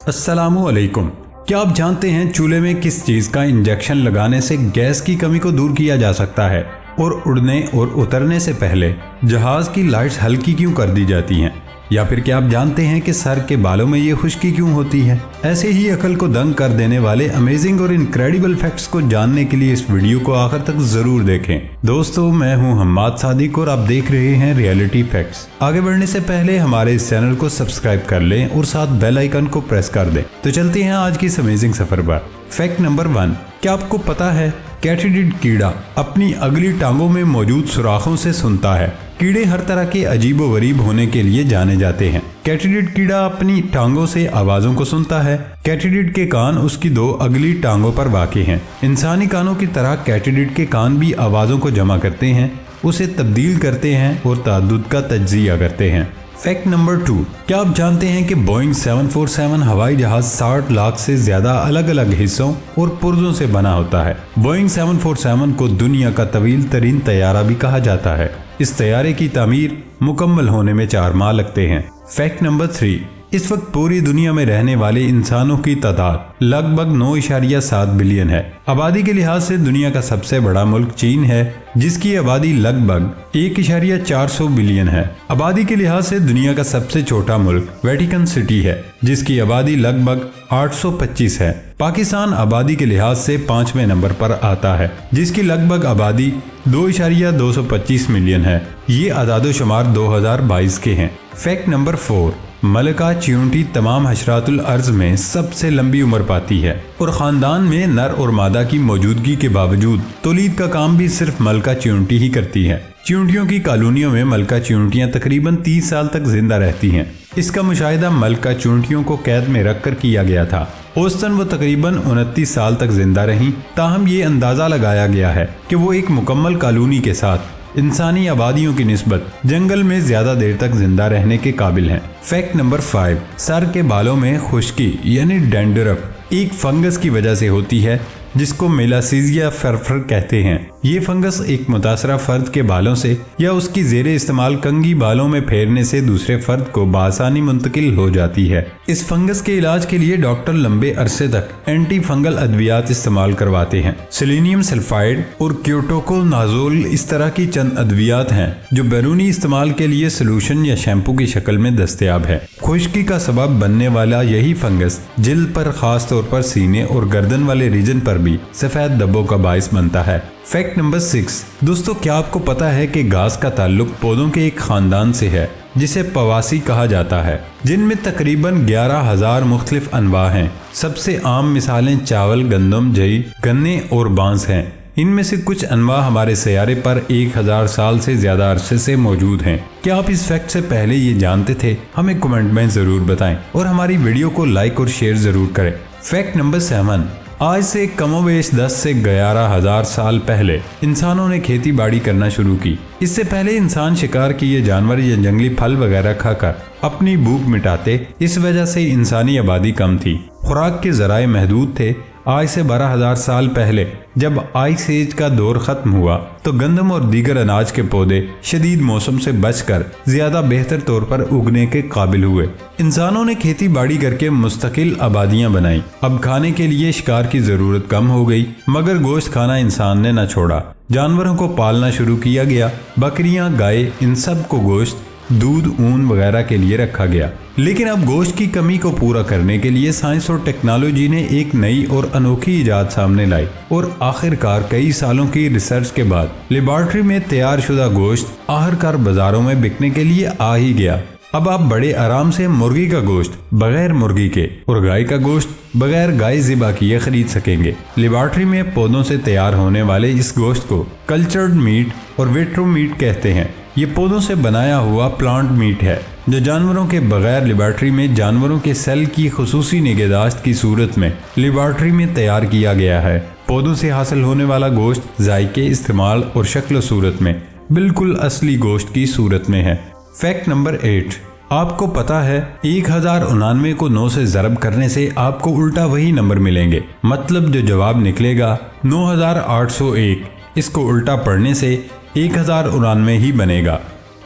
अस्सलामु अलैकुम। क्या आप जानते हैं चूल्हे में किस चीज़ का इंजेक्शन लगाने से गैस की कमी को दूर किया जा सकता है और उड़ने और उतरने से पहले जहाज़ की लाइट्स हल्की क्यों कर दी जाती हैं? या फिर क्या आप जानते हैं कि सर के बालों में ये खुश्की क्यों होती है? ऐसे ही अकल को दंग कर देने वाले अमेजिंग और इनक्रेडिबल फैक्ट्स को जानने के लिए इस वीडियो को आखिर तक जरूर देखें। दोस्तों, मैं हूं हम्माद सादिक और आप देख रहे हैं रियलिटी फैक्ट्स। आगे बढ़ने से पहले हमारे इस चैनल को सब्सक्राइब कर लें और साथ बेल आइकन को प्रेस कर दें। तो चलते हैं आज की इस अमेजिंग सफर पर। फैक्ट नंबर 1, क्या आपको पता है कैटिडिड कीड़ा अपनी अगली टांगों में मौजूद सुराखों से सुनता है? कीड़े हर तरह के अजीबोगरीब होने के लिए जाने जाते हैं। कैटिडिड कीड़ा अपनी टांगों से आवाजों को सुनता है। कैटिडिड के कान उसकी 2 अगली टांगों पर वाक़ई हैं। इंसानी कानों की तरह कैटिडिड के कान भी आवाजों को जमा करते हैं, उसे तब्दील करते हैं और तअद्दुद का तज्जिया करते हैं। फैक्ट नंबर 2, क्या आप जानते हैं कि बोइंग 747 हवाई जहाज 60 लाख से ज्यादा अलग अलग हिस्सों और पुर्जों से बना होता है। बोइंग 747 को दुनिया का तवील तरीन तैयारा भी कहा जाता है। इस तैयारे की तामीर मुकम्मल होने में 4 माह लगते हैं। फैक्ट नंबर 3, इस वक्त पूरी दुनिया में रहने वाले इंसानों की तादाद लगभग 9.7 बिलियन है। आबादी के लिहाज से दुनिया का सबसे बड़ा मुल्क चीन है, जिसकी आबादी लगभग 1.4 बिलियन है। आबादी के लिहाज से दुनिया का सबसे छोटा मुल्क वेटिकन सिटी है, जिसकी आबादी लगभग 825 है। पाकिस्तान आबादी के लिहाज से 5वें नंबर पर आता है, जिसकी लगभग आबादी 2.225 मिलियन है। ये आदादो शुमार 2022 के हैं। फैक्ट नंबर 4, मलका चींटी तमाम हशरातुल अर्ज में सबसे लंबी उम्र पाती है और खानदान में नर और मादा की मौजूदगी के बावजूद तौलीद का काम भी सिर्फ मलका चींटी ही करती है। चींटियों की कॉलोनियों में मलका चींटियां तकरीबन 30 साल तक जिंदा रहती हैं। इसका मुशाहिदा मलका चींटियों को कैद में रखकर किया गया था। औसतन वो तकरीबन 29 साल तक जिंदा रहीं। ताहम ये अंदाजा लगाया गया है कि वो एक मुकम्मल कॉलोनी के साथ इंसानी आबादियों की निस्बत जंगल में ज्यादा देर तक जिंदा रहने के काबिल हैं। फैक्ट नंबर 5, सर के बालों में खुश्की यानी डैंड्रफ एक फंगस की वजह से होती है, जिसको मेलासीजिया फरफर कहते हैं। ये फंगस एक मुतासरा फर्द के बालों से या उसकी जेरे इस्तेमाल कंघी बालों में फेरने से दूसरे फर्द को बासानी मुंतकिल हो जाती है। इस फंगस के इलाज के लिए डॉक्टर लंबे अरसे तक एंटी फंगल अद्वियात इस्तेमाल करवाते हैं। सेलेनियम सल्फाइड और क्योटोकोनाजोल इस तरह की चंद अद्वियात हैं जो बैरूनी इस्तेमाल के लिए सोल्यूशन या शैम्पू की शक्ल में दस्तयाब है। खुश्की का सबब बनने वाला यही फंगस जिल्द पर, खास तौर पर सीने और गर्दन वाले रीजन पर भी सफेद धब्बों का बाइस बनता है। फैक्ट नंबर 6, दोस्तों, क्या आपको पता है कि घास का ताल्लुक पौधों के एक खानदान से है जिसे पवासी कहा जाता है, जिनमें तकरीबन 11,000 मुख्तलिफ अनवा हैं। सबसे आम मिसालें चावल, गंदम, जई, गन्ने और बांस हैं। इनमें से कुछ अनवा हमारे सैयारे पर 1000 साल से ज्यादा अरसे से मौजूद हैं। क्या आप इस फैक्ट से पहले ये जानते थे? हमें कमेंट में जरूर बताएं और हमारी वीडियो को लाइक और शेयर जरूर करें। फैक्ट नंबर 7, आज से कमोबेश 10 से 11,000 साल पहले इंसानों ने खेती बाड़ी करना शुरू की। इससे पहले इंसान शिकार किए जानवर या जंगली फल वगैरह खाकर अपनी भूख मिटाते। इस वजह से इंसानी आबादी कम थी, खुराक के जराए महदूद थे। आज से 12,000 साल पहले जब आइस एज का दौर खत्म हुआ तो गंदम और दीगर अनाज के पौधे शदीद मौसम से बचकर ज्यादा बेहतर तौर पर उगने के काबिल हुए। इंसानों ने खेती बाड़ी करके मुस्तकिल आबादियां बनाई। अब खाने के लिए शिकार की जरूरत कम हो गई, मगर गोश्त खाना इंसान ने न छोड़ा। जानवरों को पालना शुरू किया गया। बकरियां, गाय, इन सब को गोश्त, दूध, ऊन वगैरह के लिए रखा गया। लेकिन अब गोश्त की कमी को पूरा करने के लिए साइंस और टेक्नोलॉजी ने एक नई और अनोखी इजाद सामने लाई और आखिरकार कई सालों की रिसर्च के बाद लेबॉर्ट्री में तैयार शुदा गोश्त आखिरकार बाजारों में बिकने के लिए आ ही गया। अब आप बड़े आराम से मुर्गी का गोश्त बगैर मुर्गी के और गाय का गोश्त बगैर गाय ज़िबा किए खरीद सकेंगे। लेबॉर्ट्री में पौधों से तैयार होने वाले इस गोश्त को कल्चर्ड मीट और विट्रो मीट कहते हैं। ये पौधों से बनाया हुआ प्लांट मीट है जो जानवरों के बगैर लेबॉर्ट्री में जानवरों के सेल की खुसूसी निगहदाश्त की सूरत में लेबॉर्ट्री में तैयार किया गया है। पौधों से हासिल होने वाला गोश्त जायके, इस्तेमाल और शक्ल सूरत में बिल्कुल असली गोश्त की सूरत में है। फैक्ट नंबर 8, आपको पता है 1099 को 9 से ज़रब करने से आपको उल्टा वही नंबर मिलेंगे। मतलब जो जवाब निकलेगा 9801, इसको उल्टा पढ़ने से 1099 ही बनेगा।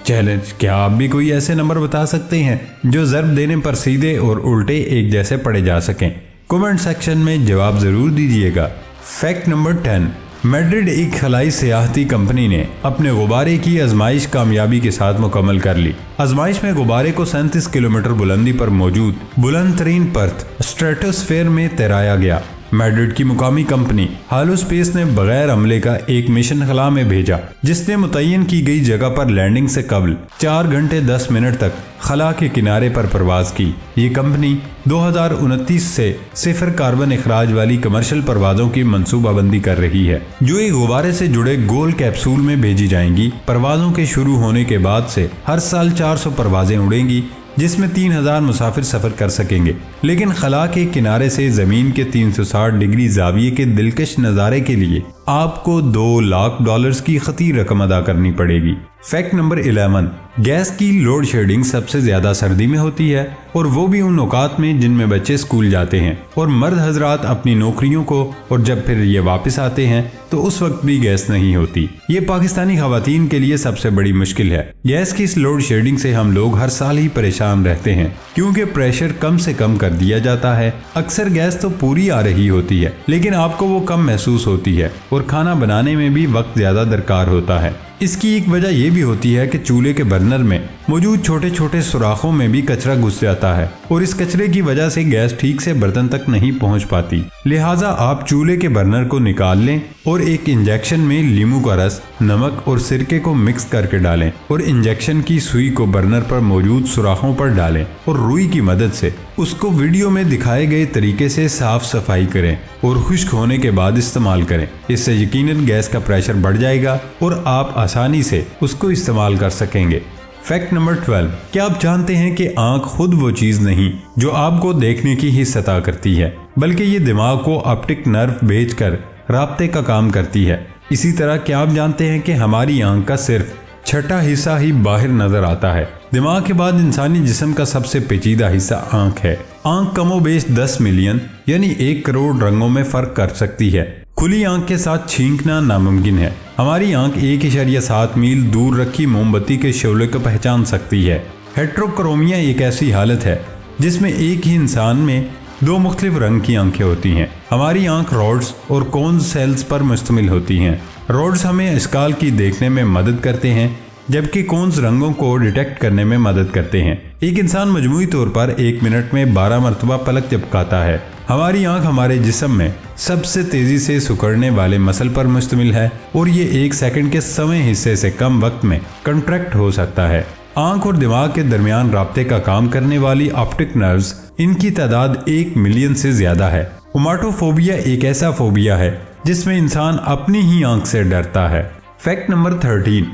چیلنج: کیا آپ بھی کوئی ایسے نمبر بتا سکتے ہیں جو ضرب دینے پر سیدھے اور الٹے ایک جیسے پڑھے جا سکیں؟ کمنٹ سیکشن میں جواب ضرور دیجیے گا۔ فیکٹ نمبر 10: میڈرڈ ایک خلائی سیاحتی کمپنی نے اپنے غبارے کی آزمائش کامیابی کے ساتھ مکمل کر لی۔ آزمائش میں غبارے کو 37 کلومیٹر بلندی پر موجود بلند ترین پرت اسٹریٹوسفیئر میں تیرایا گیا۔ میڈرڈ کی مقامی کمپنی ہالو اسپیس نے بغیر عملے کا ایک مشن خلا میں بھیجا، جس نے متعین کی گئی جگہ پر لینڈنگ سے قبل 4 گھنٹے 10 منٹ تک خلا کے کنارے پر پرواز کی۔ یہ کمپنی 2029 سے 0 کاربن اخراج والی کمرشل پروازوں کی منصوبہ بندی کر رہی ہے، جو ایک غبارے سے جڑے گول کیپسول میں بھیجی جائیں گی۔ پروازوں کے شروع ہونے کے بعد سے ہر سال 400 پروازیں اڑیں گی، جس میں 3000 مسافر سفر کر سکیں گے، لیکن خلا کے کنارے سے زمین کے 360 ڈگری زاویے کے دلکش نظارے کے لیے آپ کو $2 لاکھ کی خطیر رقم ادا کرنی پڑے گی۔ فیکٹ نمبر 11: گیس کی لوڈ شیڈنگ سب سے زیادہ سردی میں ہوتی ہے، اور وہ بھی ان اوقات میں جن میں بچے اسکول جاتے ہیں اور مرد حضرات اپنی نوکریوں کو، اور جب پھر یہ واپس آتے ہیں تو اس وقت بھی گیس نہیں ہوتی۔ یہ پاکستانی خواتین کے لیے سب سے بڑی مشکل ہے۔ گیس کی اس لوڈ شیڈنگ سے ہم لوگ ہر سال ہی پریشان رہتے ہیں، کیونکہ پریشر کم سے کم کر دیا جاتا ہے۔ اکثر گیس تو پوری آ رہی ہوتی ہے، لیکن آپ کو وہ کم محسوس ہوتی ہے، اور کھانا بنانے میں بھی وقت زیادہ درکار ہوتا ہے۔ اس کی ایک وجہ یہ بھی ہوتی ہے کہ چولہے کے برنر میں موجود چھوٹے چھوٹے سوراخوں میں بھی کچرا گھس جاتا ہے، اور اس کچرے کی وجہ سے گیس ٹھیک سے برتن تک نہیں پہنچ پاتی۔ لہٰذا آپ چولہے کے برنر کو نکال لیں اور ایک انجیکشن میں لیمو کا رس، نمک اور سرکے کو مکس کر کے ڈالیں، اور انجیکشن کی سوئی کو برنر پر موجود سوراخوں پر ڈالیں، اور روئی کی مدد سے اس کو ویڈیو میں دکھائے گئے طریقے سے صاف صفائی کریں اور خشک ہونے کے بعد استعمال کریں۔ اس سے یقیناً گیس کا پریشر بڑھ جائے گا اور آپ آسانی سے اس کو استعمال کر سکیں گے۔ فیکٹ نمبر 12: کیا آپ جانتے ہیں کہ آنکھ خود وہ چیز نہیں جو آپ کو دیکھنے کی حس عطا کرتی ہے، بلکہ یہ دماغ کو آپٹک نرو بھیج کر رابطے کا کام کرتی ہے۔ اسی طرح کیا آپ جانتے ہیں کہ ہماری آنکھ کا صرف چھٹا حصہ ہی باہر نظر آتا ہے۔ دماغ کے بعد انسانی جسم کا سب سے پیچیدہ حصہ آنکھ ہے۔ آنکھ کم و بیش 10 ملین یعنی 1 کروڑ رنگوں میں فرق کر سکتی ہے۔ کھلی آنکھ کے ساتھ چھینکنا ناممکن ہے۔ ہماری آنکھ 1.7 میل دور رکھی موم بتی کے شعلے کو پہچان سکتی ہے۔ ہیٹروکرومیا ایک ایسی حالت ہے جس میں ایک ہی انسان میں 2 مختلف رنگ کی آنکھیں ہوتی ہیں۔ ہماری آنکھ روڈز اور کونز سیلز پر مشتمل ہوتی ہیں۔ روڈز ہمیں اشکال کی دیکھنے میں مدد کرتے ہیں، جبکہ کونز رنگوں کو ڈیٹیکٹ کرنے میں مدد کرتے ہیں۔ ایک انسان مجموعی طور پر 1 منٹ میں 12 مرتبہ پلک جھپکاتا ہے۔ ہماری آنکھ ہمارے جسم میں سب سے تیزی سے سکڑنے والے مسل پر مشتمل ہے، اور یہ 1 سیکنڈ کے سویں حصے سے کم وقت میں کنٹریکٹ ہو سکتا ہے۔ آنکھ اور دماغ کے درمیان رابطے کا کام کرنے والی آپٹک نروز، ان کی تعداد 1 ملین سے زیادہ ہے۔ اوماٹوفوبیا ایک ایسا فوبیا ہے جس میں انسان اپنی ہی آنکھ سے ڈرتا ہے۔ فیکٹ نمبر 13: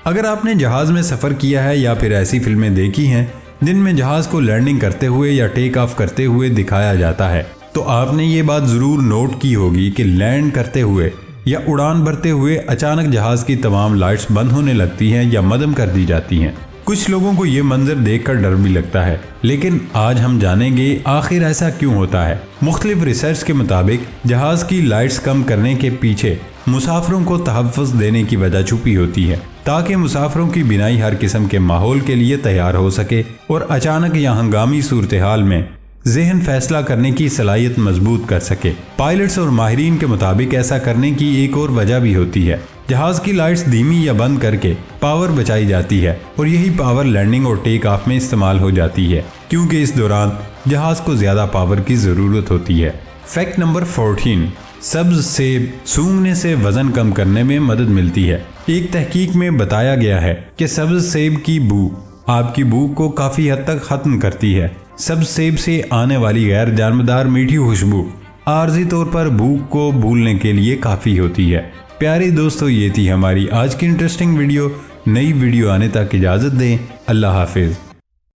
اگر آپ نے جہاز میں سفر کیا ہے یا پھر ایسی فلمیں دیکھی ہیں جن میں جہاز کو لینڈنگ کرتے ہوئے یا ٹیک آف کرتے ہوئے دکھایا جاتا ہے، تو آپ نے یہ بات ضرور نوٹ کی ہوگی کہ لینڈ کرتے ہوئے یا اڑان بھرتے ہوئے اچانک جہاز کی تمام لائٹس بند ہونے لگتی ہیں یا مدھم کر دی جاتی ہیں۔ کچھ لوگوں کو یہ منظر دیکھ کر ڈر بھی لگتا ہے، لیکن آج ہم جانیں گے آخر ایسا کیوں ہوتا ہے۔ مختلف ریسرچ کے مطابق جہاز کی لائٹس کم کرنے کے پیچھے مسافروں کو تحفظ دینے کی وجہ چھپی ہوتی ہے، تاکہ مسافروں کی بینائی ہر قسم کے ماحول کے لیے تیار ہو سکے اور اچانک یا ہنگامی صورتحال میں ذہن فیصلہ کرنے کی صلاحیت مضبوط کر سکے۔ پائلٹس اور ماہرین کے مطابق ایسا کرنے کی ایک اور وجہ بھی ہوتی ہے۔ جہاز کی لائٹس دھیمی یا بند کر کے پاور بچائی جاتی ہے، اور یہی پاور لینڈنگ اور ٹیک آف میں استعمال ہو جاتی ہے، کیونکہ اس دوران جہاز کو زیادہ پاور کی ضرورت ہوتی ہے۔ فیکٹ نمبر 14: سبز سیب سونگھنے سے وزن کم کرنے میں مدد ملتی ہے۔ ایک تحقیق میں بتایا گیا ہے کہ سبز سیب کی بو آپ کی بھوک کو کافی حد تک ختم کرتی ہے۔ سبز سیب سے آنے والی غیر جانبدار میٹھی خوشبو عارضی طور پر بھوک کو بھولنے کے لیے کافی ہوتی ہے۔ پیاری دوستو، یہ تھی ہماری آج کی انٹرسٹنگ ویڈیو۔ نئی ویڈیو آنے تک اجازت دیں۔ اللہ حافظ۔